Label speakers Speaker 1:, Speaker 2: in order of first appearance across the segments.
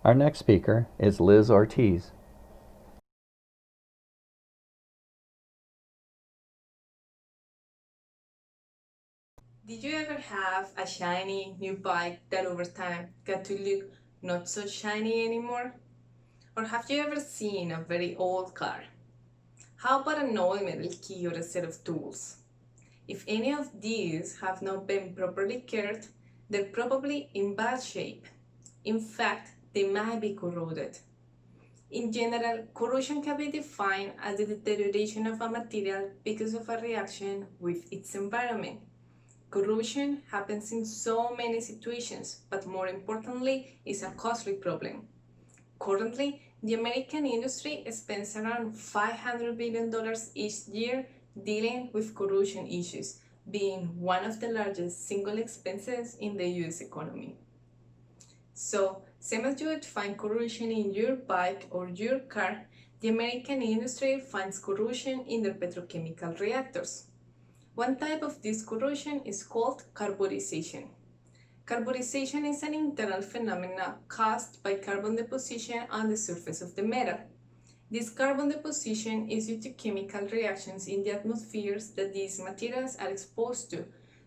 Speaker 1: Our next speaker is Liz Ortiz.
Speaker 2: Did you ever have a shiny new bike that over time got to look not so shiny anymore? Or have you ever seen a very old car? How about an old metal key or a set of tools? If any of these have not been properly cared, they're probably in bad shape. In fact, they might be corroded. In general, corrosion can be defined as the deterioration of a material because of a reaction with its environment. Corrosion happens in so many situations, but more importantly, is a costly problem. Currently, the American industry spends around $500 billion each year dealing with corrosion issues, being one of the largest single expenses in the US economy. So, same as you would find corrosion in your bike or your car, the American industry finds corrosion in their petrochemical reactors. One type of this corrosion is called carburization. Carburization is an internal phenomenon caused by carbon deposition on the surface of the metal. This carbon deposition is due to chemical reactions in the atmospheres that these materials are exposed to,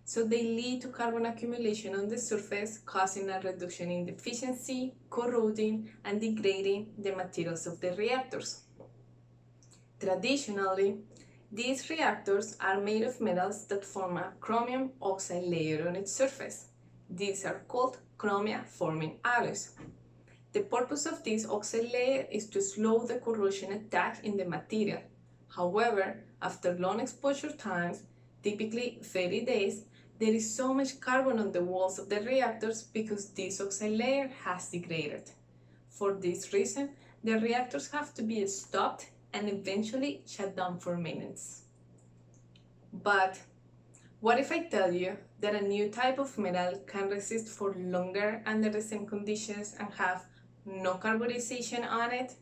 Speaker 2: so they lead to carbon accumulation on the surface, causing a reduction in the efficiency, corroding, and degrading the materials of the reactors. Traditionally, these reactors are made of metals that form a chromium oxide layer on its surface. These are called chromia-forming alloys. The purpose of this oxide layer is to slow the corrosion attack in the material. However, after long exposure times, typically 30 days, there is so much carbon on the walls of the reactors because this oxide layer has degraded. For this reason, the reactors have to be stopped and eventually shut down for maintenance. But what if I tell you that a new type of metal can resist for longer under the same conditions and have no carburization on it?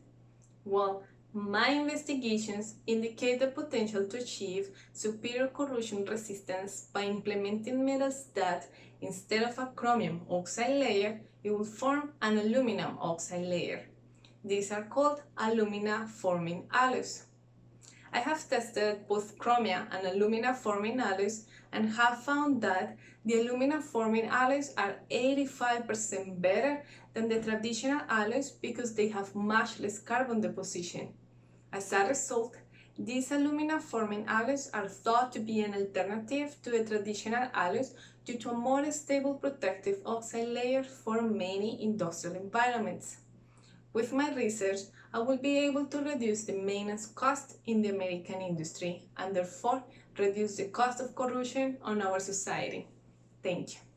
Speaker 2: Well, my investigations indicate the potential to achieve superior corrosion resistance by implementing metals that, instead of a chromium oxide layer, it will form an aluminum oxide layer. These are called alumina-forming alloys. I have tested both chromia and alumina-forming alloys and have found that the alumina-forming alloys are 85% better than the traditional alloys because they have much less carbon deposition. As a result, these alumina-forming alloys are thought to be an alternative to the traditional alloys due to a more stable protective oxide layer for many industrial environments. With my research, I will be able to reduce the maintenance cost in the American industry and therefore reduce the cost of corrosion on our society. Thank you.